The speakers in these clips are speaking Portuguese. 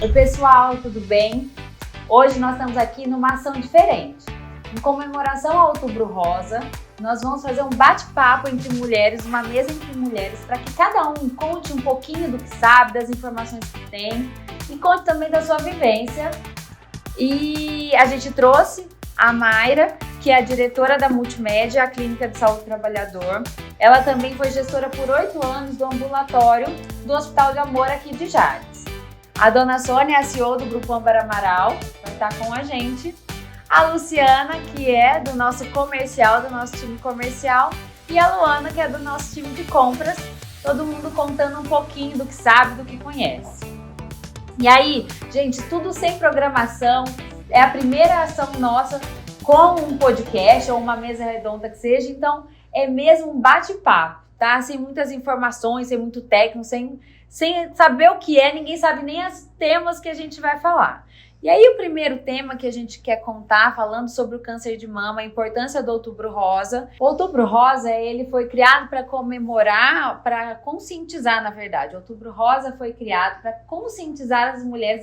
Oi pessoal, tudo bem? Hoje nós estamos aqui numa ação diferente. Em comemoração ao Outubro Rosa, nós vamos fazer um bate-papo entre mulheres, uma mesa entre mulheres, para que cada um conte um pouquinho do que sabe, das informações que tem e conte também da sua vivência. E a gente trouxe a Mayra, que é a diretora da Multimédia, a Clínica de Saúde do Trabalhador. Ela também foi gestora por 8 anos do ambulatório do Hospital de Amor aqui de Jales. A dona Sônia é a CEO do Grupo Âmbar Amaral, vai estar com a gente. A Luciana, que é do nosso comercial, do nosso time comercial. E a Luana, que é do nosso time de compras. Todo mundo contando um pouquinho do que sabe, do que conhece. E aí, gente, tudo sem programação. É a primeira ação nossa com um podcast ou uma mesa redonda que seja. Então, é mesmo um bate-papo, tá? Sem muitas informações, sem muito técnico, sem saber o que é, ninguém sabe nem os temas que a gente vai falar. E aí o primeiro tema que a gente quer contar, falando sobre o câncer de mama, a importância do Outubro Rosa. O Outubro Rosa, ele foi criado para comemorar, para conscientizar, na verdade. O Outubro Rosa foi criado para conscientizar as mulheres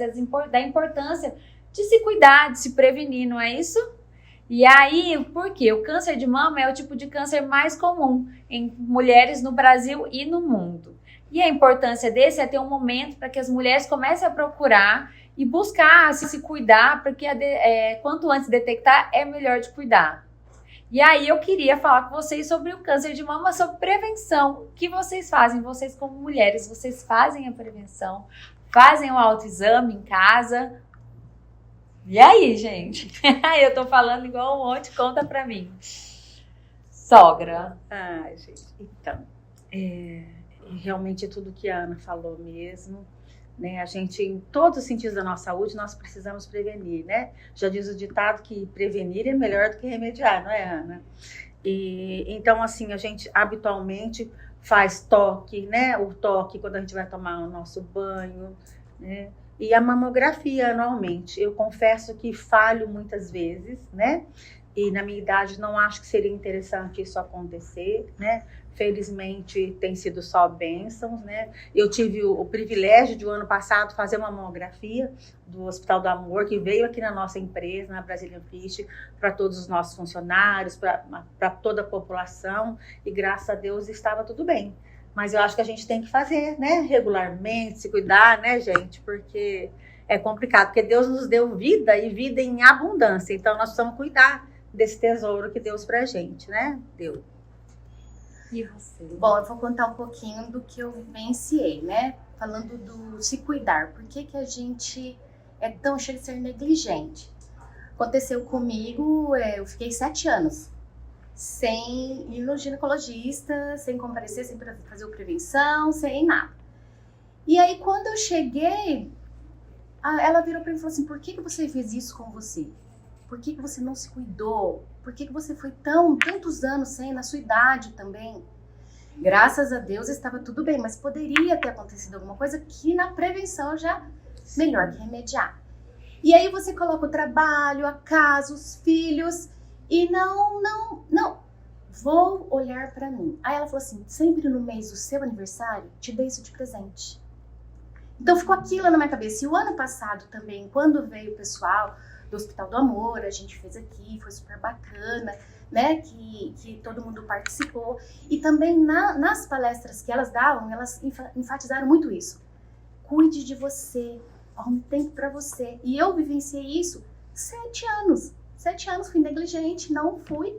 da importância de se cuidar, de se prevenir, não é isso? E aí, por quê? O câncer de mama é o tipo de câncer mais comum em mulheres no Brasil e no mundo. E a importância desse é ter um momento para que as mulheres comecem a procurar e buscar se cuidar, porque quanto antes detectar, é melhor de cuidar. E aí eu queria falar com vocês sobre o câncer de mama, sobre prevenção. O que vocês fazem? Vocês como mulheres, vocês fazem a prevenção? Fazem o autoexame em casa? E aí, gente? Eu tô falando igual um monte, conta pra mim. Sogra. Ai, gente, então, realmente é tudo que a Ana falou mesmo, né? A gente, em todos os sentidos da nossa saúde, nós precisamos prevenir, né? Já diz o ditado que prevenir é melhor do que remediar, não é, Ana? E então, assim, a gente habitualmente faz toque, né? O toque quando a gente vai tomar o nosso banho, né? E a mamografia anualmente. Eu confesso que falho muitas vezes, né? E na minha idade não acho que seria interessante isso acontecer, né? Felizmente tem sido só bênçãos, né? Eu tive o privilégio de, o ano passado, fazer uma mamografia do Hospital do Amor, que veio aqui na nossa empresa, na Brazilian Fish, para todos os nossos funcionários, para toda a população, e graças a Deus estava tudo bem. Mas eu acho que a gente tem que fazer, né? Regularmente, se cuidar, né, gente? Porque é complicado, porque Deus nos deu vida e vida em abundância. Então, nós precisamos cuidar desse tesouro que Deus pra gente, né? Deu. E você? Bom, eu vou contar um pouquinho do que eu vivenciei, né? Falando do se cuidar. Por que a gente é tão cheio de ser negligente? Aconteceu comigo, eu fiquei 7 anos sem ir no ginecologista, sem comparecer, sem fazer prevenção, sem nada. E aí, quando eu cheguei, ela virou para mim e falou assim: por que você fez isso com você? Por que você não se cuidou? Por que você foi tantos anos sem, na sua idade também? Graças a Deus estava tudo bem, mas poderia ter acontecido alguma coisa que na prevenção já melhor que remediar. E aí você coloca o trabalho, a casa, os filhos e não, vou olhar para mim. Aí ela falou assim: sempre no mês do seu aniversário, te dei isso de presente. Então ficou aquilo na minha cabeça. E o ano passado também, quando veio o pessoal do Hospital do Amor, a gente fez aqui, foi super bacana, né, que todo mundo participou. E também nas palestras que elas davam, elas enfatizaram muito isso. Cuide de você, arrume tempo para você. E eu vivenciei isso 7 anos. 7 anos fui negligente, não fui.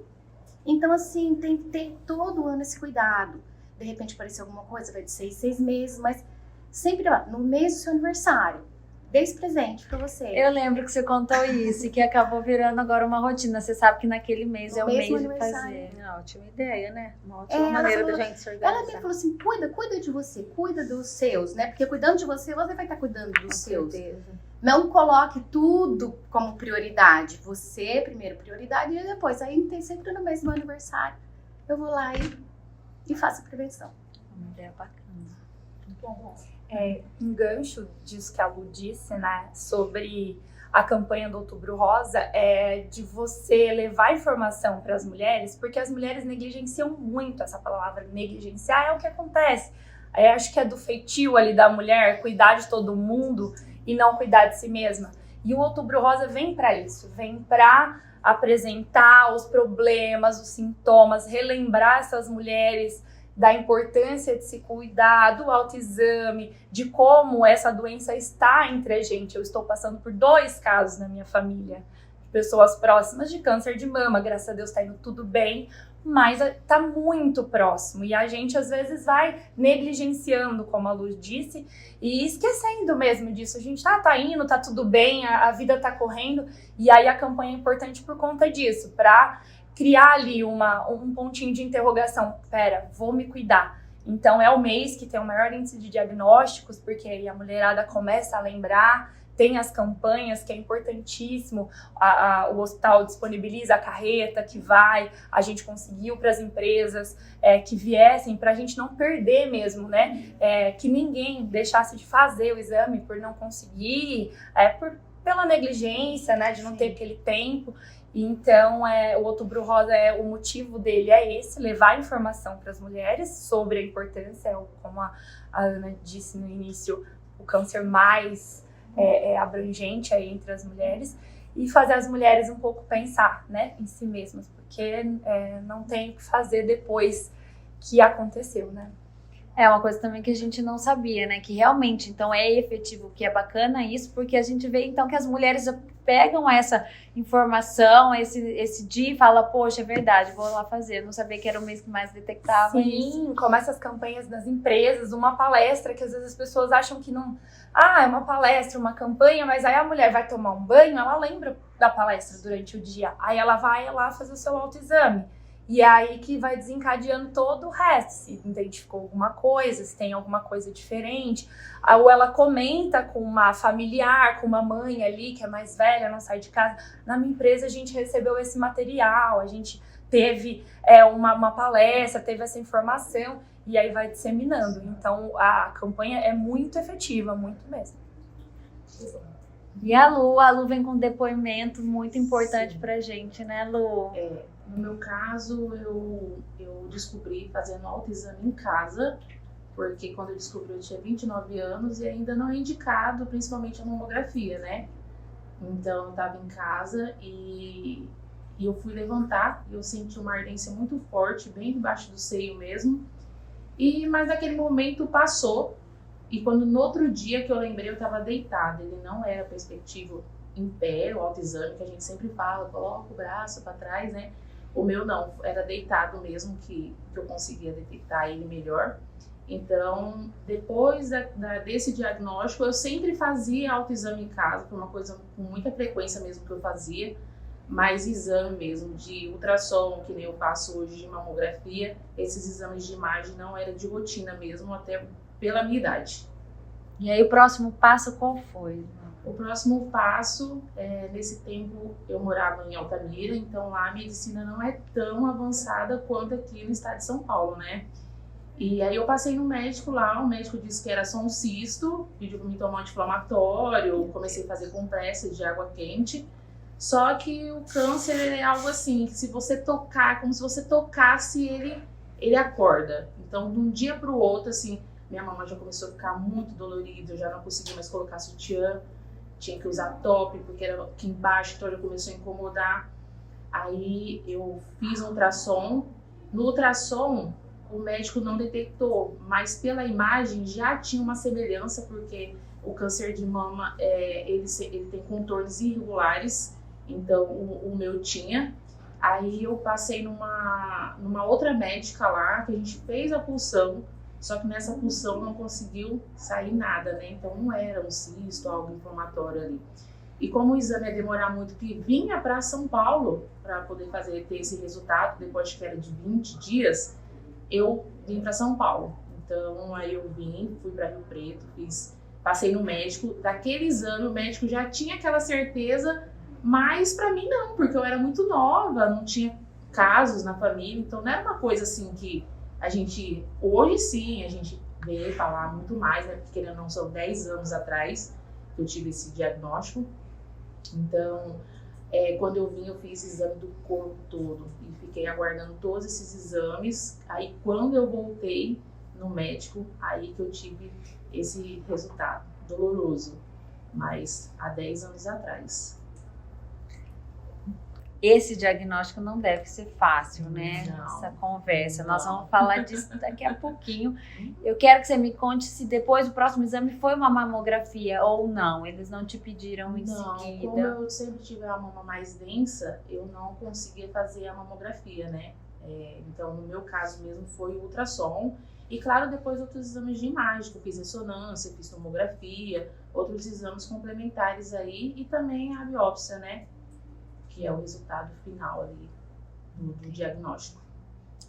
Então, assim, tem que ter todo ano esse cuidado. De repente aparecer alguma coisa, vai de 6 meses, mas sempre lá, no mês do seu aniversário, dê esse presente pra você. Eu lembro que você contou isso e que acabou virando agora uma rotina. Você sabe que naquele mês é o mês de fazer. Uma ótima ideia, né? Uma ótima maneira da gente se organizar. Ela me falou assim: cuida de você, cuida dos seus, né? Porque cuidando de você, você vai estar cuidando dos seus. Certeza. Não coloque tudo como prioridade. Você, primeiro, prioridade, e depois. Aí tem sempre no mês do meu aniversário. Eu vou lá e faço a prevenção. Uma ideia bacana. Bom, um gancho disso que a Lu disse, né, sobre a campanha do Outubro Rosa, é de você levar informação para as mulheres, porque as mulheres negligenciam muito. Essa palavra negligenciar é o que acontece. Acho que é do feitio ali da mulher cuidar de todo mundo e não cuidar de si mesma. E o Outubro Rosa vem para isso, vem para apresentar os problemas, os sintomas, relembrar essas mulheres da importância de se cuidar, do autoexame, de como essa doença está entre a gente. Eu estou passando por 2 casos na minha família, pessoas próximas de câncer de mama, graças a Deus está indo tudo bem, mas está muito próximo e a gente às vezes vai negligenciando, como a Lu disse, e esquecendo mesmo disso. A gente tá indo, tá tudo bem, a vida tá correndo, e aí a campanha é importante por conta disso, para criar ali um pontinho de interrogação. Pera, vou me cuidar. Então é o mês que tem o maior índice de diagnósticos, porque aí a mulherada começa a lembrar. Tem as campanhas, que é importantíssimo, o hospital disponibiliza a carreta que vai, a gente conseguiu para as empresas que viessem, para a gente não perder mesmo, né? Que ninguém deixasse de fazer o exame por não conseguir, pela negligência, né? De não ter aquele tempo. Então, o Outubro Rosa, o motivo dele é esse, levar informação para as mulheres sobre a importância, como a Ana disse no início, o câncer mais abrangente aí entre as mulheres, e fazer as mulheres um pouco pensar, né, em si mesmas, porque não tem o que fazer depois que aconteceu, né? É uma coisa também que a gente não sabia, né? Que realmente, então, é efetivo, que é bacana isso, porque a gente vê, então, que as mulheres já pegam essa informação, esse dia e falam, poxa, é verdade, vou lá fazer. Eu não sabia que era o mês que mais detectava isso. Sim, começa as campanhas das empresas, uma palestra, que às vezes as pessoas acham que não... é uma palestra, uma campanha, mas aí a mulher vai tomar um banho, ela lembra da palestra durante o dia. Aí ela vai lá fazer o seu autoexame. E é aí que vai desencadeando todo o resto, se identificou alguma coisa, se tem alguma coisa diferente. Ou ela comenta com uma familiar, com uma mãe ali que é mais velha, não sai de casa. Na minha empresa a gente recebeu esse material, a gente teve uma palestra, teve essa informação, e aí vai disseminando. Então a campanha é muito efetiva, muito mesmo. E a Lu vem com um depoimento muito importante pra gente, né, Lu? No meu caso, eu descobri fazendo autoexame em casa, porque quando eu descobri eu tinha 29 anos e ainda não é indicado, principalmente a mamografia, né? Então eu estava em casa e eu fui levantar e eu senti uma ardência muito forte, bem debaixo do seio mesmo. Mas naquele momento passou, e quando no outro dia que eu lembrei, eu estava deitada. Ele não era perspectivo em pé, o autoexame que a gente sempre fala, coloca o braço para trás, né? O meu não, era deitado mesmo, que eu conseguia detectar ele melhor. Então, depois desse diagnóstico, eu sempre fazia autoexame em casa, foi uma coisa com muita frequência mesmo que eu fazia, mas exame mesmo de ultrassom, que nem eu faço hoje de mamografia, esses exames de imagem não era de rotina mesmo, até pela minha idade. E aí o próximo passo qual foi? O próximo passo, nesse tempo eu morava em Altamira, então lá a medicina não é tão avançada quanto aqui no estado de São Paulo, né? E aí eu passei no médico lá, o médico disse que era só um cisto, pediu para me tomar um anti-inflamatório, comecei a fazer compressa de água quente. Só que o câncer é algo assim, que se você tocar, como se você tocasse ele acorda. Então de um dia para o outro, assim, minha mama já começou a ficar muito dolorida, eu já não conseguia mais colocar sutiã. Tinha que usar top, porque era aqui embaixo, então já começou a incomodar. Aí eu fiz um ultrassom. No ultrassom, o médico não detectou, mas pela imagem já tinha uma semelhança, porque o câncer de mama, ele tem contornos irregulares, então o meu tinha. Aí eu passei numa outra médica lá, que a gente fez a punção, só que nessa punção não conseguiu sair nada, né? Então não era um cisto, algo inflamatório ali. E como o exame ia demorar muito, que vinha para São Paulo para poder ter esse resultado, depois que era de 20 dias, eu vim para São Paulo. Então aí eu fui para Rio Preto, passei no médico. Daquele exame o médico já tinha aquela certeza, mas para mim não, porque eu era muito nova, não tinha casos na família, então não era uma coisa assim que a gente, hoje sim, a gente vê falar muito mais, né? Porque querendo ou não, são 10 anos atrás que eu tive esse diagnóstico. Então, quando eu vim, eu fiz exame do corpo todo e fiquei aguardando todos esses exames. Aí, quando eu voltei no médico, aí que eu tive esse resultado doloroso. mas há 10 anos atrás. Esse diagnóstico não deve ser fácil, né? Não. Essa conversa. Nós Não. vamos falar disso daqui a pouquinho. Eu quero que você me conte se depois do próximo exame foi uma mamografia ou não. Eles não te pediram em Não, como seguida. eu sempre tive a mama mais densa, eu não conseguia fazer a mamografia, né? Então, no meu caso mesmo, foi o ultrassom. E, claro, depois outros exames de imagem, que eu fiz ressonância, fiz tomografia, outros exames complementares aí, e também a biópsia, né? Que é o resultado final ali do diagnóstico.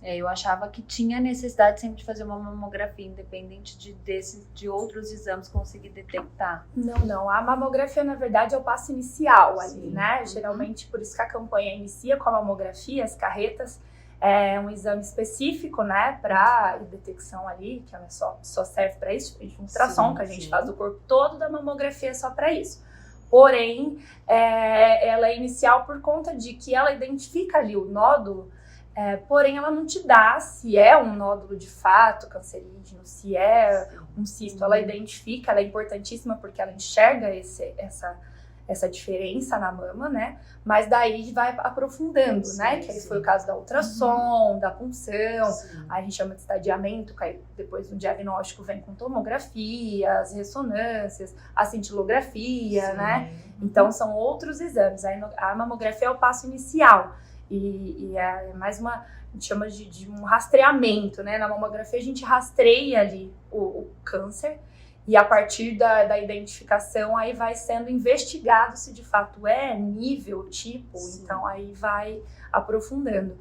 Eu achava que tinha necessidade sempre de fazer uma mamografia, independente de outros exames conseguir detectar. Não. A mamografia, na verdade, é o passo inicial ali, Sim. né? Geralmente, por isso que a campanha inicia com a mamografia, as carretas. É um exame específico, né, para detecção ali, que ela só serve para isso, diferente de um ultrassom, Sim, que a gente sim. faz o corpo todo, da mamografia é só para isso. Porém, ela é inicial por conta de que ela identifica ali o nódulo, porém ela não te dá se é um nódulo de fato cancerígeno, se é um cisto. Ela identifica, ela é importantíssima porque ela enxerga essa diferença na mama, né? Mas daí vai aprofundando, Sim, né? Que aí sim. foi o caso da ultrassom, da punção. Sim. A gente chama de estadiamento, que aí depois do diagnóstico vem com tomografia, as ressonâncias, a cintilografia, Sim. né? Então são outros exames. A mamografia é o passo inicial e é mais uma, a gente chama de um rastreamento, né? Na mamografia a gente rastreia ali o câncer e a partir da identificação aí vai sendo investigado se de fato é nível, tipo, Sim. então aí vai aprofundando.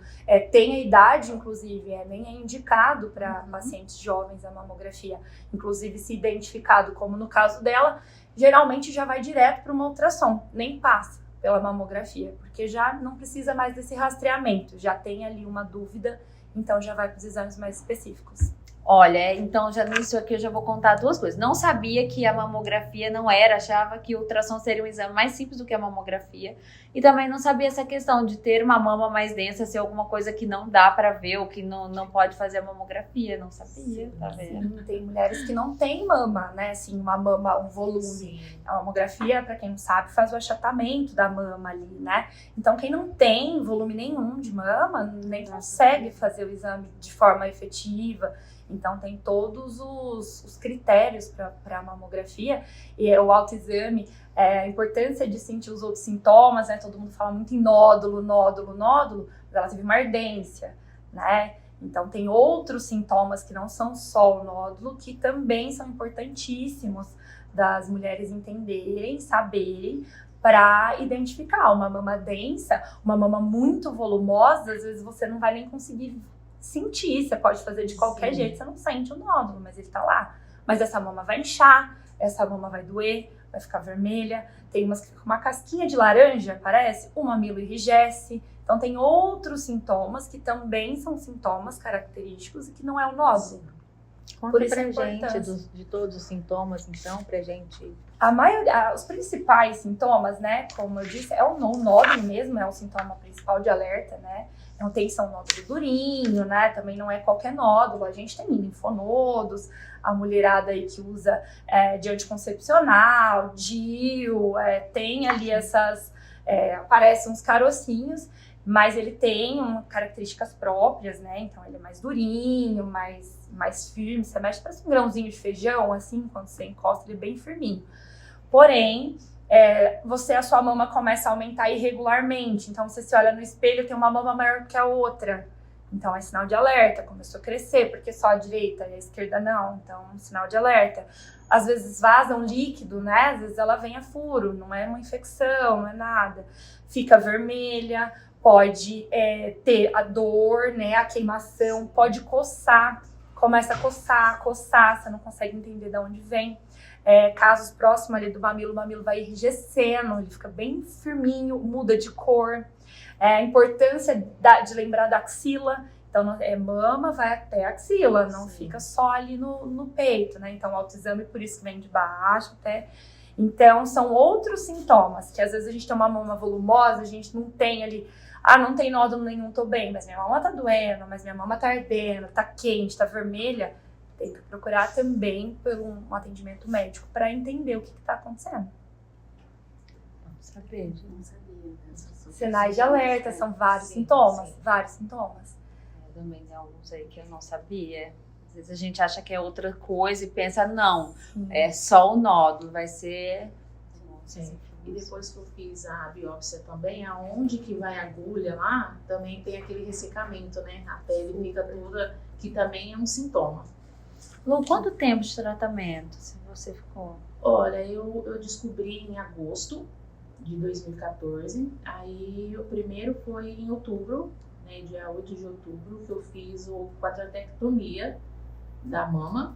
Tem a idade, inclusive, nem é indicado para pacientes jovens a mamografia. Inclusive, se identificado, como no caso dela, geralmente já vai direto para uma ultrassom, nem passa pela mamografia, porque já não precisa mais desse rastreamento, já tem ali uma dúvida, então já vai para os exames mais específicos. Olha, então já nisso aqui eu já vou contar duas coisas. Não sabia que a mamografia não era, achava que o ultrassom seria um exame mais simples do que a mamografia. E também não sabia essa questão de ter uma mama mais densa ser alguma coisa que não dá pra ver ou que não pode fazer a mamografia. Não sabia, tá vendo? Sim, tem mulheres que não têm mama, né? Assim, uma mama, um volume. Sim. A mamografia, para quem não sabe, faz o achatamento da mama ali, né? Então, quem não tem volume nenhum de mama, nem consegue fazer o exame de forma efetiva. Então, tem todos os critérios para a mamografia. E o autoexame, a importância de sentir os outros sintomas, né? Todo mundo fala muito em nódulo, mas ela teve uma ardência, né? Então, tem outros sintomas que não são só o nódulo, que também são importantíssimos das mulheres entenderem, saberem, para identificar uma mama densa, uma mama muito volumosa, às vezes você não vai nem conseguir sentir, você pode fazer de qualquer Sim. jeito, você não sente o nódulo, mas ele tá lá. Mas essa mama vai inchar, essa mama vai doer, vai ficar vermelha, tem umas que ficam com uma casquinha de laranja, parece, o mamilo enrijece. Então tem outros sintomas que também são sintomas característicos e que não é o nódulo. Conta Por isso pra a gente importância. de todos os sintomas, então, pra gente... A maioria, os principais sintomas, né, como eu disse, é o nódulo mesmo, é o sintoma principal de alerta, né? Não tem só um nódulo durinho, né? Também não é qualquer nódulo. A gente tem linfonodos, a mulherada aí que usa de anticoncepcional, DIU, tem ali aparecem uns carocinhos, mas ele tem características próprias, né? Então ele é mais durinho, mais firme, você mexe, parece um grãozinho de feijão, assim, quando você encosta ele é bem firminho. Porém, a sua mama começa a aumentar irregularmente. Então, você se olha no espelho, tem uma mama maior que a outra. Então, é sinal de alerta, começou a crescer, porque só a direita e a esquerda não. Então, sinal de alerta. Às vezes vaza um líquido, né? Às vezes ela vem a furo, não é uma infecção, não é nada. Fica vermelha, pode ter a dor, né? A queimação, pode coçar. Começa a coçar, você não consegue entender de onde vem. Casos próximos ali do mamilo, o mamilo vai enrijecendo, ele fica bem firminho, muda de cor. A importância de lembrar da axila, então mama vai até a axila, não fica só ali no peito, né? Então o autoexame por isso que vem de baixo até. Então são outros sintomas, que às vezes a gente tem uma mama volumosa, a gente não tem ali, não tem nódulo nenhum, tô bem, mas minha mama tá doendo, mas minha mama tá ardendo, tá quente, tá vermelha. Tem que procurar também por um atendimento médico para entender o que está acontecendo. Saber. Não sabia dessa Sinais de alerta, são vários sintomas, sim. vários sintomas. Também tem alguns aí que eu não sabia. Às vezes a gente acha que é outra coisa e pensa, não, é só o nódulo, vai ser... E depois que eu fiz a biópsia também, aonde que vai a agulha lá, também tem aquele ressecamento, né? A pele fica toda, que também é um sintoma. Lu, quanto tempo de tratamento se você ficou? Olha, eu descobri em agosto de 2014, aí o primeiro foi em outubro, né, dia 8 de outubro, que eu fiz a quadratectomia da mama.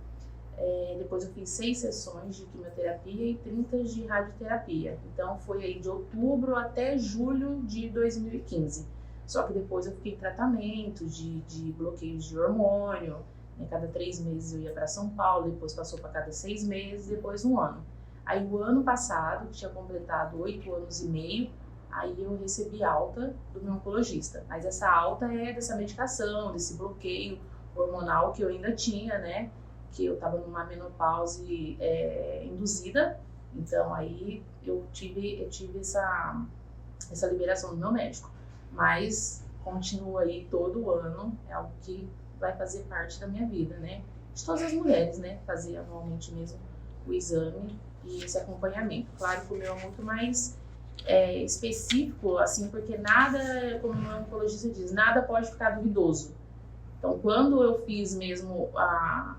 Depois eu fiz 6 sessões de quimioterapia e 30 de radioterapia. Então foi aí de outubro até julho de 2015. Só que depois eu fiquei em tratamento de bloqueios de hormônio. Né? Cada 3 meses eu ia para São Paulo, depois passou para cada 6 meses, depois 1 ano. Aí o ano passado, que tinha completado 8 anos e meio, aí eu recebi alta do meu oncologista. Mas essa alta é dessa medicação, desse bloqueio hormonal que eu ainda tinha, né? Que eu estava numa menopause induzida, então aí eu tive essa liberação do meu médico, mas continua aí todo ano, é algo que vai fazer parte da minha vida, né, de todas as mulheres, né, fazer anualmente mesmo o exame e esse acompanhamento. Claro que o meu é muito mais específico, assim, porque nada, como o meu oncologista diz, nada pode ficar duvidoso. Então, quando eu fiz mesmo a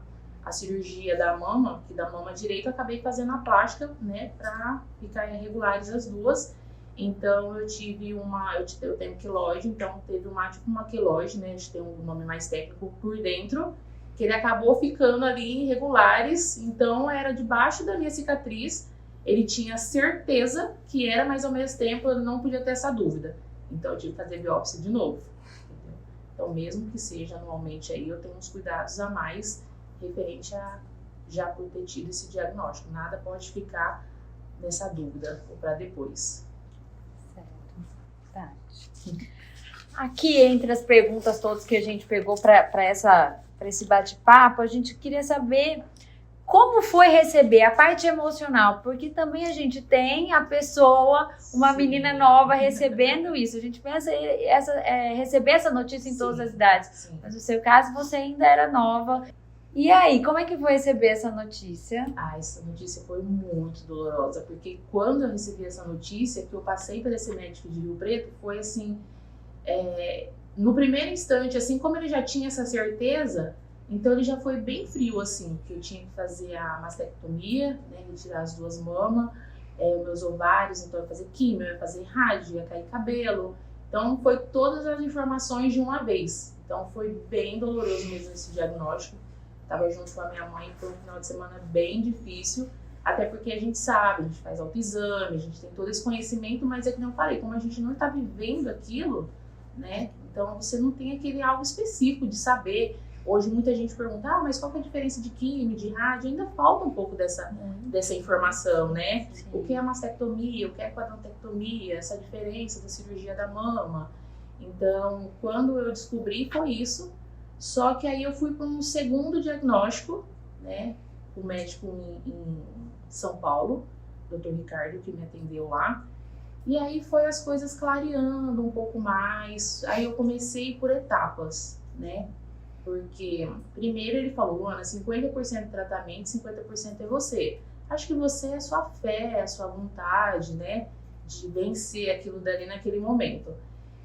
cirurgia da mama, que da mama direita, eu acabei fazendo a plástica, né, para ficar irregulares as duas. Então, eu tenho queloide, então teve uma queloide, né, a gente tem um nome mais técnico por dentro, que ele acabou ficando ali irregulares, então era debaixo da minha cicatriz, ele tinha certeza que era, mas ao mesmo tempo eu não podia ter essa dúvida. Então, eu tive que fazer biópsia de novo. Entendeu? Então, mesmo que seja anualmente aí, eu tenho uns cuidados a mais referente a já por ter tido esse diagnóstico. Nada pode ficar nessa dúvida ou para depois. Certo. Tá. Aqui, entre as perguntas todas que a gente pegou para esse bate-papo, a gente queria saber como foi receber a parte emocional, porque também a gente tem a pessoa, uma menina nova recebendo isso. A gente pensa receber essa notícia em todas as idades. Sim. Mas no seu caso, você ainda era nova. E aí, como é que foi receber essa notícia? Essa notícia foi muito dolorosa, porque quando eu recebi essa notícia, que eu passei por esse médico de Rio Preto, foi assim, no primeiro instante, assim, como ele já tinha essa certeza, então ele já foi bem frio, assim, que eu tinha que fazer a mastectomia, né, retirar as 2 mamas, os meus ovários, então eu ia fazer químio, eu ia fazer rádio, ia cair cabelo, então foi todas as informações de uma vez, então foi bem doloroso mesmo esse diagnóstico. Estava junto com a minha mãe, foi um final de semana bem difícil, até porque a gente sabe, a gente faz autoexame, a gente tem todo esse conhecimento, mas é que não falei, como a gente não está vivendo aquilo, né? Então você não tem aquele algo específico de saber. Hoje muita gente pergunta, mas qual que é a diferença de químio, de rádio? Ainda falta um pouco dessa informação, né? Sim. O que é a mastectomia, o que é a quadratectomia, essa diferença da cirurgia da mama. Então, quando eu descobri, foi isso. Só que aí eu fui para um segundo diagnóstico, né? O médico em São Paulo, Dr. Ricardo, que me atendeu lá. E aí foi as coisas clareando um pouco mais. Aí eu comecei por etapas, né? Porque primeiro ele falou, Luana, 50% tratamento, 50% é você. Acho que você é a sua fé, a sua vontade, né? De vencer aquilo dali naquele momento.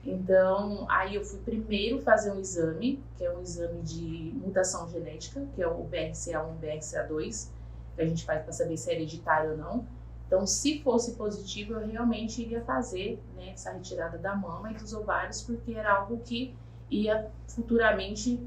Então, aí eu fui primeiro fazer um exame, que é um exame de mutação genética, que é o BRCA1 e BRCA2, que a gente faz para saber se é hereditário ou não. Então, se fosse positivo, eu realmente iria fazer, né, essa retirada da mama e dos ovários, porque era algo que ia futuramente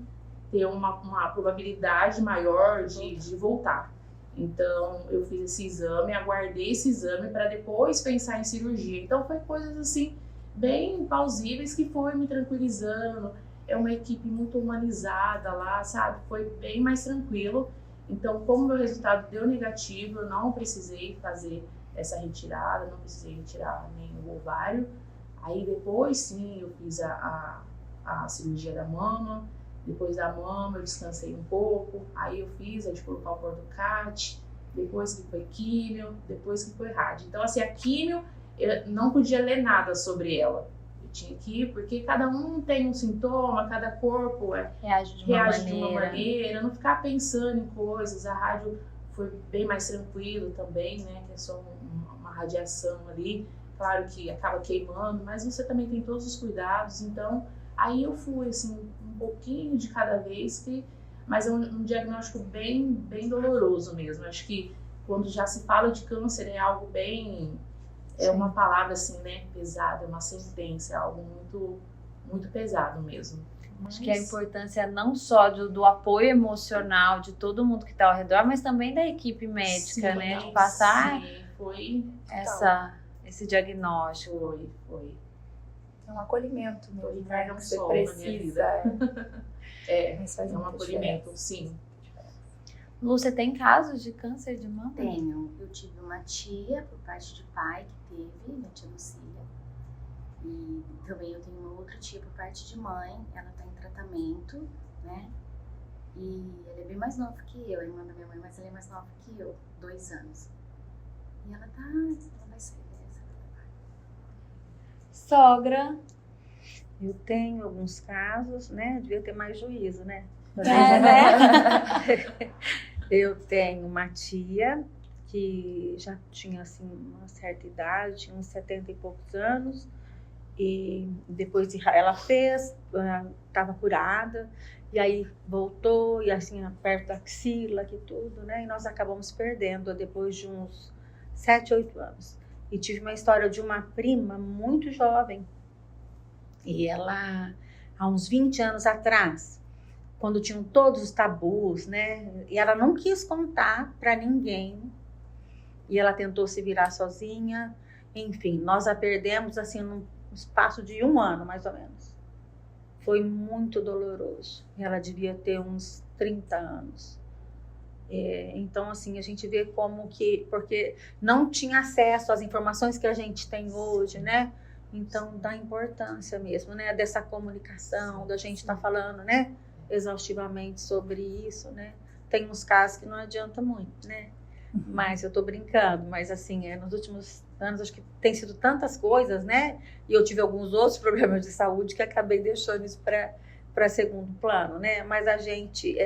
ter uma probabilidade maior de voltar. Então, eu fiz esse exame, aguardei esse exame para depois pensar em cirurgia. Então, foi coisas assim, bem plausíveis, que foi me tranquilizando. É uma equipe muito humanizada lá, sabe? Foi bem mais tranquilo. Então, como meu resultado deu negativo, eu não precisei fazer essa retirada, não precisei retirar nem o ovário. Aí depois, sim, eu fiz a cirurgia da mama. Depois da mama, eu descansei um pouco. Aí eu fiz, de colocar o Cordocat. Depois que foi químio, depois que foi rádio. Então, assim, a químio eu não podia ler nada sobre ela. Eu tinha que ir, porque cada um tem um sintoma, cada corpo Reage de uma maneira. não ficar pensando em coisas. A rádio foi bem mais tranquilo também, né? Que é só uma radiação ali. Claro que acaba queimando, mas você também tem todos os cuidados. Então, aí eu fui, assim, um pouquinho de cada vez, mas é um diagnóstico bem, bem doloroso mesmo. Acho que quando já se fala de câncer é algo bem... É uma palavra, assim, né? Pesada, é uma sentença, é algo muito, muito pesado mesmo. Acho que a importância não só do apoio emocional de todo mundo que está ao redor, mas também da equipe médica, Sim, né? De passar foi esse diagnóstico. Foi. É um acolhimento Foi mesmo, inverno né? Que você sol na minha precisa. Mas faz É um muita acolhimento, diferença. sim. Lu, você tem casos de câncer de mama? Tenho. Eu tive uma tia, por parte de pai, que teve, minha tia Lucília. E também eu tenho uma outra tia, por parte de mãe. Ela tá em tratamento, né? E ela é bem mais nova que eu, a irmã da minha mãe, mas ela é mais nova que eu, 2 anos. E ela vai sair dessa. Sogra. Eu tenho alguns casos, né? Devia ter mais juízo, né? Né? Eu tenho uma tia que já tinha assim uma certa idade, tinha uns 70 e poucos anos, e depois ela fez, estava curada, e aí voltou, e assim, perto da axila, que tudo, né? E nós acabamos perdendo depois de uns 7, 8 anos. E tive uma história de uma prima muito jovem, e ela, há uns 20 anos atrás, quando tinham todos os tabus, né? E ela não quis contar para ninguém. E ela tentou se virar sozinha. Enfim, nós a perdemos assim num espaço de 1 ano, mais ou menos. Foi muito doloroso. Ela devia ter uns 30 anos. Então, assim, a gente vê como que... Porque não tinha acesso às informações que a gente tem hoje, né? Então, dá importância mesmo, né? Dessa comunicação, da gente estar falando, né? Exaustivamente sobre isso, né? Tem uns casos que não adianta muito, né? Mas eu tô brincando, mas assim, nos últimos anos acho que tem sido tantas coisas, né? E eu tive alguns outros problemas de saúde que acabei deixando isso para segundo plano, né? Mas a gente,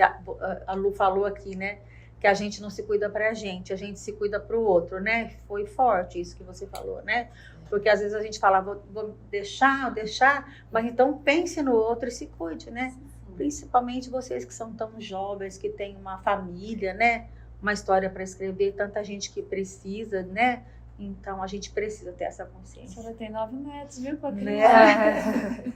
a Lu falou aqui, né? Que a gente não se cuida pra gente, a gente se cuida pro outro, né? Foi forte isso que você falou, né? Porque às vezes a gente fala, vou deixar, mas então pense no outro e se cuide, né? Principalmente vocês que são tão jovens, que têm uma família, né? Uma história para escrever, tanta gente que precisa, né? Então, a gente precisa ter essa A consciência. senhora tem 9 metros, viu? Pra Né?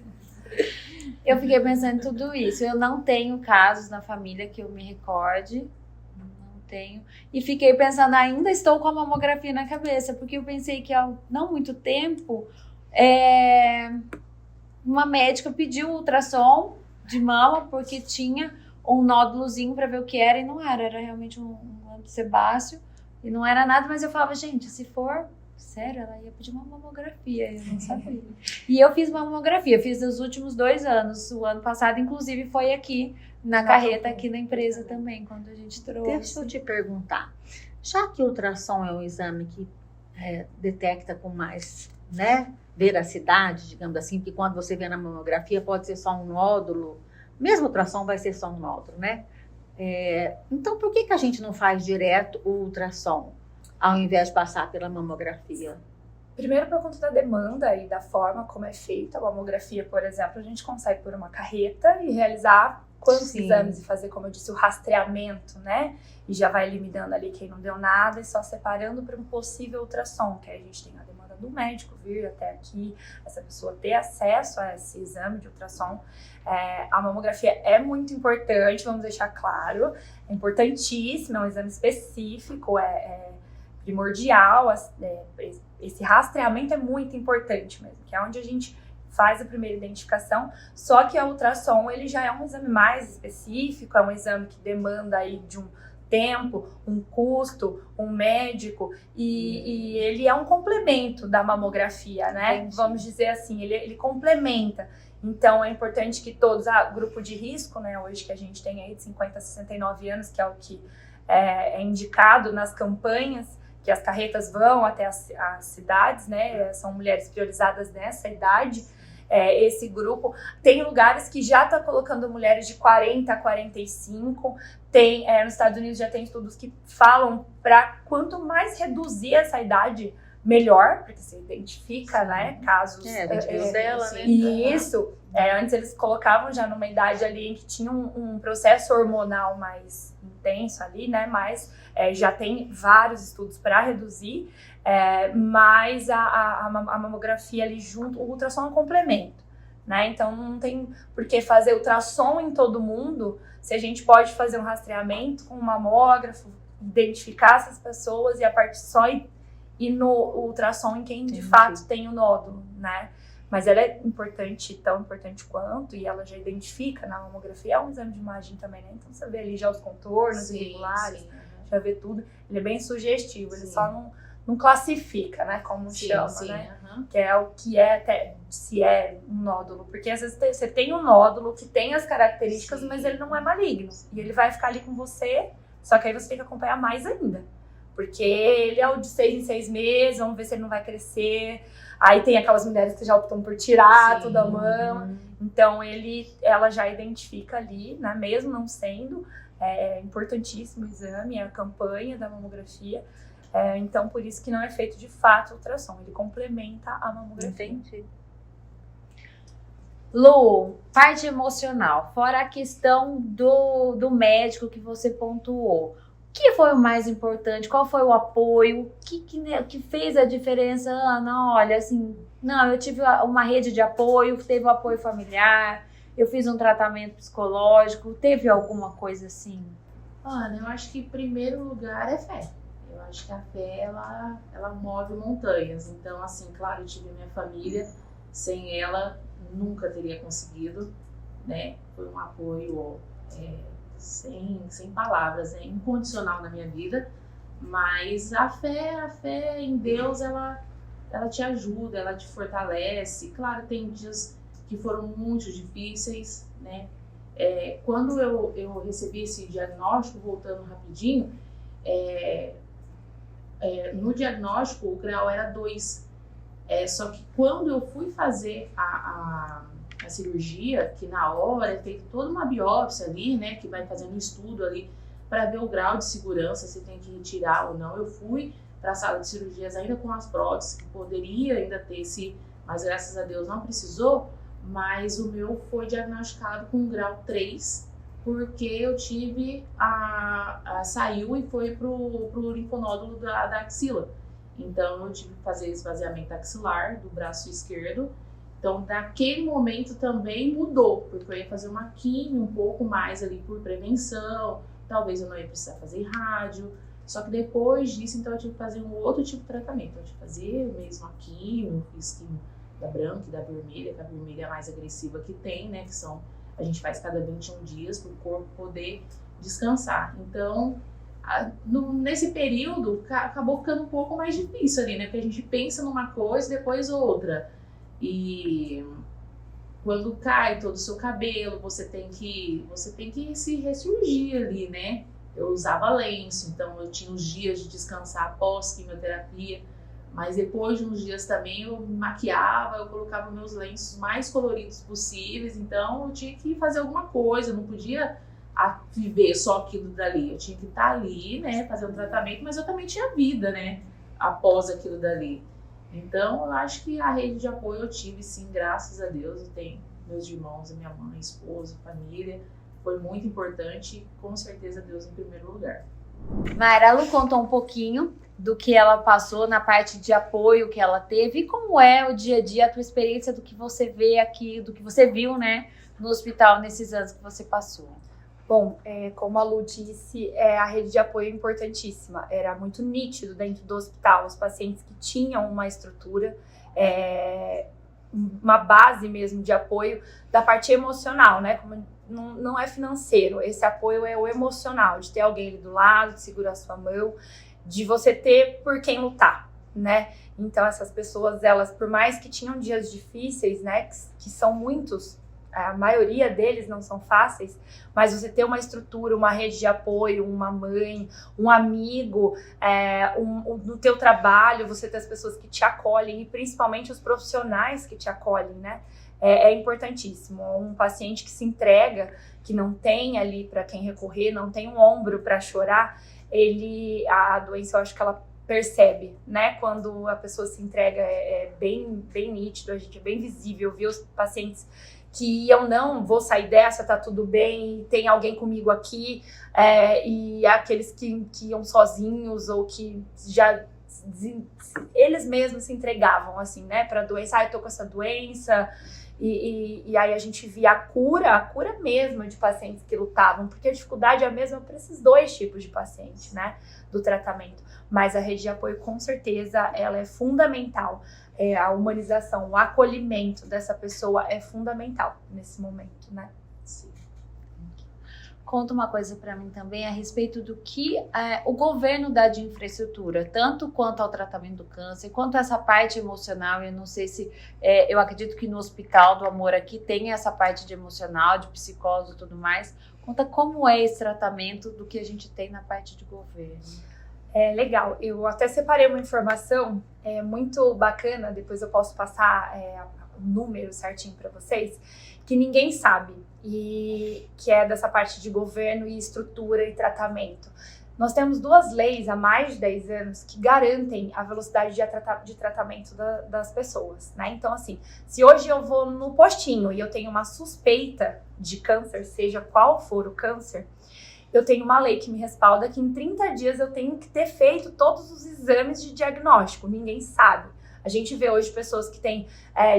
Eu fiquei pensando em tudo isso. Eu não tenho casos na família que eu me recorde. Não tenho. E fiquei pensando, ainda estou com a mamografia na cabeça, porque eu pensei que há não muito tempo, uma médica pediu ultrassom de mama porque tinha um nódulozinho para ver o que era e não era realmente um glândula sebáceo e não era nada, mas eu falava, gente, se for sério, ela ia pedir uma mamografia, eu não sabia. E eu fiz uma mamografia, fiz nos últimos 2 anos, o ano passado inclusive foi aqui na carreta, aqui na empresa também, quando a gente trouxe. Deixa eu te perguntar, já que o ultrassom é um exame que detecta com mais, né, veracidade, digamos assim, porque quando você vê na mamografia pode ser só um nódulo, mesmo o ultrassom vai ser só um nódulo, né? Então, por que a gente não faz direto o ultrassom, ao invés de passar pela mamografia? Primeiro, por conta da demanda e da forma como é feita a mamografia, por exemplo, a gente consegue pôr uma carreta e realizar quantos Sim. exames e fazer, como eu disse, o rastreamento, né? E já vai eliminando ali quem não deu nada e só separando para um possível ultrassom, que aí a gente tem a demanda do médico vir até aqui, essa pessoa ter acesso a esse exame de ultrassom. A mamografia é muito importante, vamos deixar claro, é importantíssima, é um exame específico, primordial, esse rastreamento é muito importante mesmo, que é onde a gente faz a primeira identificação, só que a ultrassom ele já é um exame mais específico, é um exame que demanda aí de um tempo, um custo, um médico, e ele é um complemento da mamografia, né? Entendi. Vamos dizer assim, ele complementa. Então, é importante que todos, grupo de risco, né, hoje que a gente tem aí de 50 a 69 anos, que é o que é indicado nas campanhas, que as carretas vão até as cidades, né? São mulheres priorizadas nessa idade. Esse grupo tem lugares que já está colocando mulheres de 40 a 45. Nos Estados Unidos já tem estudos que falam para quanto mais reduzir essa idade, melhor, porque você identifica, né, casos dela, né? E isso, antes eles colocavam já numa idade ali em que tinha um processo hormonal mais intenso ali, né, mas já tem vários estudos para reduzir, mas a mamografia ali junto, o ultrassom é um complemento, né, então não tem por que fazer ultrassom em todo mundo, se a gente pode fazer um rastreamento com um mamógrafo, identificar essas pessoas e a partir só e no ultrassom em quem de fato tem o nódulo, né? Mas ela é importante, tão importante quanto, e ela já identifica na mamografia, é um exame de imagem também, né? Então você vê ali já os contornos irregulares, já vê tudo. Ele é bem sugestivo, ele só não classifica, né? Como chama, né? Que é o que até se é um nódulo. Porque às vezes você tem um nódulo que tem as características, mas ele não é maligno. E ele vai ficar ali com você, só que aí você tem que acompanhar mais ainda. Porque ele é o de 6 em 6 meses, vamos ver se ele não vai crescer. Aí tem aquelas mulheres que já optam por tirar toda a mama. Então ela já identifica ali, né? Mesmo não sendo, importantíssimo o exame, a campanha da mamografia. Então por isso que não é feito de fato o ultrassom, ele complementa a mamografia. Entendi. Lu, parte emocional, fora a questão do médico que você pontuou. O que foi o mais importante? Qual foi o apoio? O que fez a diferença? Ana, olha, assim, não, eu tive uma rede de apoio, teve o apoio familiar, eu fiz um tratamento psicológico, teve alguma coisa assim? Ana, eu acho que em primeiro lugar é fé. Eu acho que a fé, ela move montanhas. Então, assim, claro, eu tive minha família, sem ela nunca teria conseguido, né? Foi um apoio sem palavras, incondicional na minha vida, mas a fé em Deus, ela te ajuda, ela te fortalece. Claro, tem dias que foram muito difíceis, né? Quando eu recebi esse diagnóstico, voltando rapidinho, no diagnóstico o grau era 2, só que quando eu fui fazer a cirurgia, que na hora é feita toda uma biópsia ali, né, que vai fazendo um estudo ali para ver o grau de segurança, se tem que retirar ou não. Eu fui para a sala de cirurgias ainda com as próteses, que poderia ainda ter mas graças a Deus não precisou, mas o meu foi diagnosticado com grau 3, porque eu tive saiu e foi pro linfonódulo da axila. Então eu tive que fazer esvaziamento axilar do braço esquerdo. Então, naquele momento também mudou, porque eu ia fazer uma quimio um pouco mais ali por prevenção, talvez eu não ia precisar fazer rádio, só que depois disso, então eu tive que fazer um outro tipo de tratamento. Eu tive que fazer mesmo a quimio, fiz quimio da branca e da vermelha, que a vermelha é a mais agressiva que tem, né, que a gente faz cada 21 dias para o corpo poder descansar. Então, nesse período, acabou ficando um pouco mais difícil ali, né, porque a gente pensa numa coisa e depois outra. E quando cai todo o seu cabelo, você tem que se ressurgir ali, né? Eu usava lenço, então eu tinha uns dias de descansar após quimioterapia, mas depois de uns dias também eu me maquiava, eu colocava meus lenços mais coloridos possíveis, então eu tinha que fazer alguma coisa, eu não podia viver só aquilo dali, eu tinha que estar ali, né, fazer um tratamento, mas eu também tinha vida, né, após aquilo dali. Então, eu acho que a rede de apoio eu tive, sim, graças a Deus. Eu tenho meus irmãos, minha mãe, esposa, família. Foi muito importante, com certeza Deus em primeiro lugar. Mayra, a Lu contou um pouquinho do que ela passou na parte de apoio que ela teve e como é o dia a dia, a tua experiência do que você vê aqui, do que você viu, né, no hospital nesses anos que você passou. Bom, como a Lu disse, a rede de apoio é importantíssima. Era muito nítido dentro do hospital, os pacientes que tinham uma estrutura, uma base mesmo de apoio da parte emocional, né? Como não é financeiro, esse apoio é o emocional, de ter alguém ali do lado, de segurar sua mão, de você ter por quem lutar, né? Então essas pessoas, elas, por mais que tinham dias difíceis, né, que são muitos, a maioria deles não são fáceis, mas você ter uma estrutura, uma rede de apoio, uma mãe, um amigo, no teu trabalho, você ter as pessoas que te acolhem e principalmente os profissionais que te acolhem, né? É importantíssimo. Um paciente que se entrega, que não tem ali para quem recorrer, não tem um ombro para chorar, a doença, eu acho que ela percebe, né? Quando a pessoa se entrega, bem nítido, a gente é bem visível, ver os pacientes que iam, não, vou sair dessa, tá tudo bem, tem alguém comigo aqui, e aqueles que iam sozinhos ou que já eles mesmos se entregavam, assim, né, pra doença, eu tô com essa doença, e aí a gente via a cura mesmo de pacientes que lutavam, porque a dificuldade é a mesma para esses dois tipos de pacientes, né, do tratamento. Mas a rede de apoio, com certeza, ela é fundamental. A humanização, o acolhimento dessa pessoa é fundamental nesse momento, né? Sim. Conta uma coisa para mim também a respeito do que o governo dá de infraestrutura, tanto quanto ao tratamento do câncer, quanto essa parte emocional. Eu não sei se... eu acredito que no Hospital do Amor aqui tem essa parte de emocional, de psicólogo e tudo mais. Conta como é esse tratamento do que a gente tem na parte de governo. Legal, eu até separei uma informação muito bacana, depois eu posso passar o número certinho para vocês, que ninguém sabe, e que é dessa parte de governo e estrutura e tratamento. Nós temos 2 leis há mais de 10 anos que garantem a velocidade de tratamento das pessoas, né? Então, assim, se hoje eu vou no postinho e eu tenho uma suspeita de câncer, seja qual for o câncer, eu tenho uma lei que me respalda que em 30 dias eu tenho que ter feito todos os exames de diagnóstico. Ninguém sabe. A gente vê hoje pessoas que têm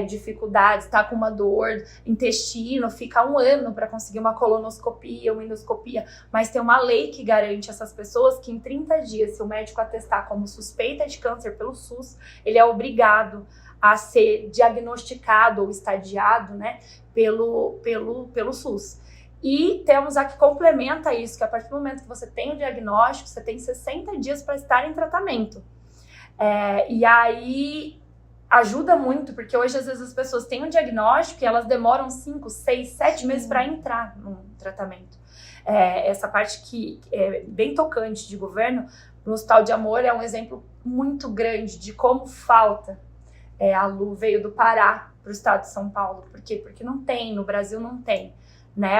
dificuldades, tá com uma dor, intestino, fica 1 ano para conseguir uma colonoscopia, uma endoscopia, mas tem uma lei que garante essas pessoas que em 30 dias, se o médico atestar como suspeita de câncer pelo SUS, ele é obrigado a ser diagnosticado ou estadiado, né, pelo SUS. E temos a que complementa isso, que a partir do momento que você tem o diagnóstico, você tem 60 dias para estar em tratamento. E aí ajuda muito, porque hoje às vezes as pessoas têm um diagnóstico e elas demoram 5, 6, 7 meses para entrar no tratamento. Essa parte que é bem tocante de governo, no Hospital de Amor é um exemplo muito grande de como falta. A Lu veio do Pará para o estado de São Paulo. Por quê? Porque não tem, no Brasil não tem, né,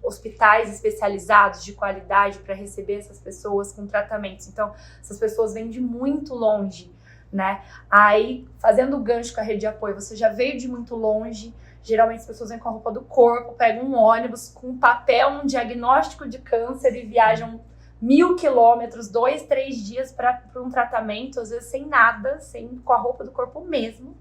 hospitais especializados de qualidade para receber essas pessoas com tratamentos. Então, essas pessoas vêm de muito longe, né? Aí, fazendo o gancho com a rede de apoio, você já veio de muito longe, geralmente as pessoas vêm com a roupa do corpo, pegam um ônibus com um papel, um diagnóstico de câncer e viajam 1000 quilômetros, 2, 3 dias para um tratamento, às vezes sem nada, com a roupa do corpo mesmo.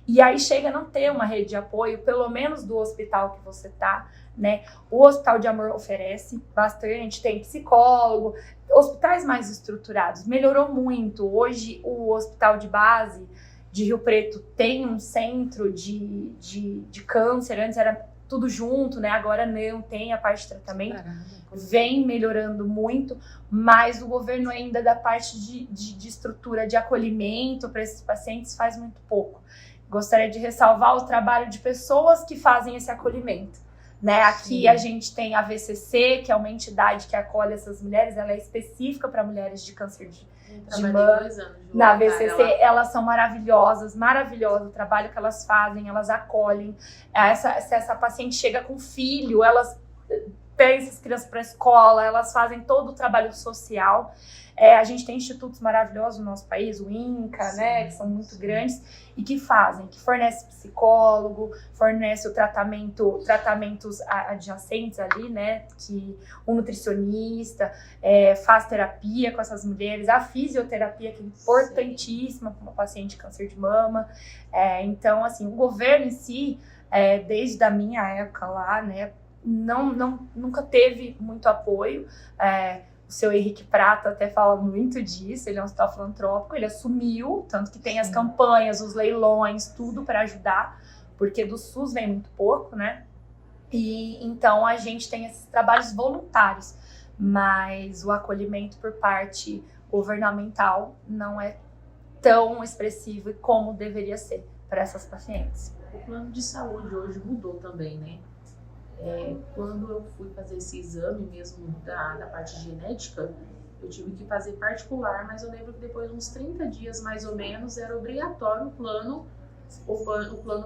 E aí chega a não ter uma rede de apoio, pelo menos do hospital que você tá, né? O Hospital de Amor oferece bastante, tem psicólogo, hospitais mais estruturados, melhorou muito. Hoje o hospital de base de Rio Preto tem um centro de câncer, antes era tudo junto, né? Agora não, tem a parte de tratamento, vem melhorando muito, mas o governo ainda da parte de estrutura de acolhimento para esses pacientes faz muito pouco. Gostaria de ressalvar o trabalho de pessoas que fazem esse acolhimento, né? Aqui Sim. A gente tem a VCC, que é uma entidade que acolhe essas mulheres, ela é específica para mulheres de câncer de mama. Na VCC, elas são maravilhosas, maravilhoso o trabalho que elas fazem, elas acolhem. Se essa paciente chega com filho, elas pegam essas crianças para a escola, elas fazem todo o trabalho social. A gente tem institutos maravilhosos no nosso país, o INCA, né, que são muito grandes, e que fornece psicólogo, fornece o tratamentos adjacentes ali, né, que o nutricionista faz terapia com essas mulheres, a fisioterapia, que é importantíssima para uma paciente de câncer de mama. Então, assim, o governo em si, desde a minha época lá, né, nunca teve muito apoio. O seu Henrique Prata até fala muito disso, ele é um hospital filantrópico, ele assumiu, tanto que tem as campanhas, os leilões, tudo para ajudar, porque do SUS vem muito pouco, né? E então a gente tem esses trabalhos voluntários, mas o acolhimento por parte governamental não é tão expressivo como deveria ser para essas pacientes. O plano de saúde hoje mudou também, né? Quando eu fui fazer esse exame mesmo da parte genética, eu tive que fazer particular, mas eu lembro que depois de uns 30 dias mais ou menos era obrigatório o plano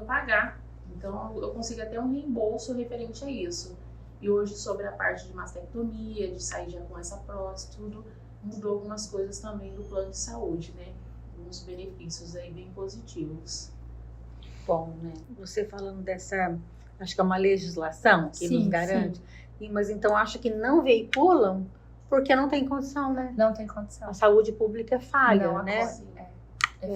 pagar. Então eu consegui até um reembolso referente a isso. E hoje sobre a parte de mastectomia, de sair já com essa prótese, tudo, mudou algumas coisas também do plano de saúde, né? Uns benefícios aí bem positivos. Bom, né? Você falando dessa, acho que é uma legislação que nos garante, mas então acho que não veiculam porque não tem condição, né? Não tem condição. A saúde pública é falha, Não, né?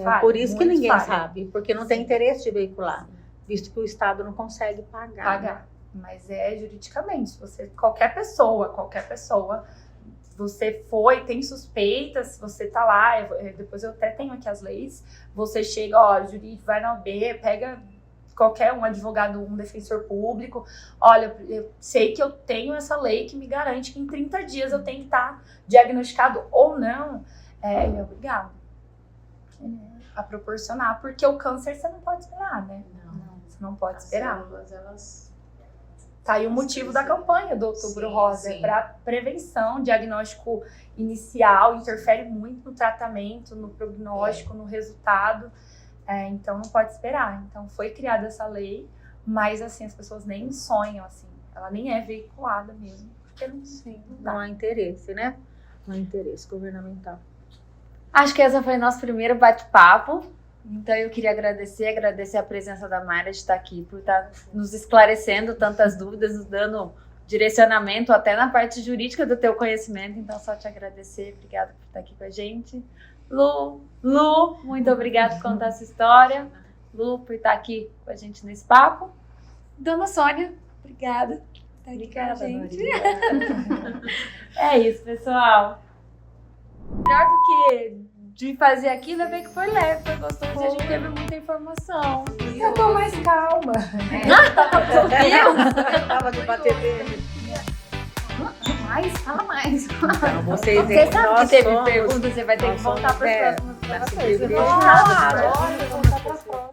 falha, Por isso que muito ninguém falha. sabe, porque não tem interesse de veicular, visto que o Estado não consegue pagar. Mas juridicamente, qualquer pessoa, você tem suspeitas, se você tá lá, depois eu até tenho aqui as leis, você chega, jurídico, vai na OAB, pega qualquer um advogado, um defensor público, olha, eu sei que eu tenho essa lei que me garante que em 30 dias eu tenho que estar diagnosticado ou não, ele é obrigado a proporcionar, porque o câncer você não pode esperar, né? Não. Você não pode As esperar. células, elas... Tá aí o motivo da campanha do Outubro Rosa, sim. para prevenção, diagnóstico inicial, interfere muito no tratamento, no prognóstico, no resultado, então não pode esperar. Então foi criada essa lei, mas assim, as pessoas nem sonham, assim, ela nem é veiculada mesmo, porque Não há interesse, né? Não há interesse governamental. Acho que esse foi nosso primeiro bate-papo. Então eu queria agradecer a presença da Mayra de estar aqui, por estar nos esclarecendo tantas dúvidas, nos dando direcionamento até na parte jurídica do teu conhecimento. Então só te agradecer, obrigada por estar aqui com a gente. Lu, muito obrigada por contar essa história. Lu, por estar aqui com a gente nesse papo. Dona Sônia, obrigada por estar aqui com a gente. É isso, pessoal. Melhor do que de fazer aquilo é ver que foi leve, foi gostoso e a gente teve muita informação. eu tô mais calma. Tava de bater beijo. Fala mais. Então, vocês Você sabe nós que teve somos- perguntas, você vai ter que nós voltar somos, para as próximas gravações. privilegiados. Você vai falar agora, voltar para a próxima.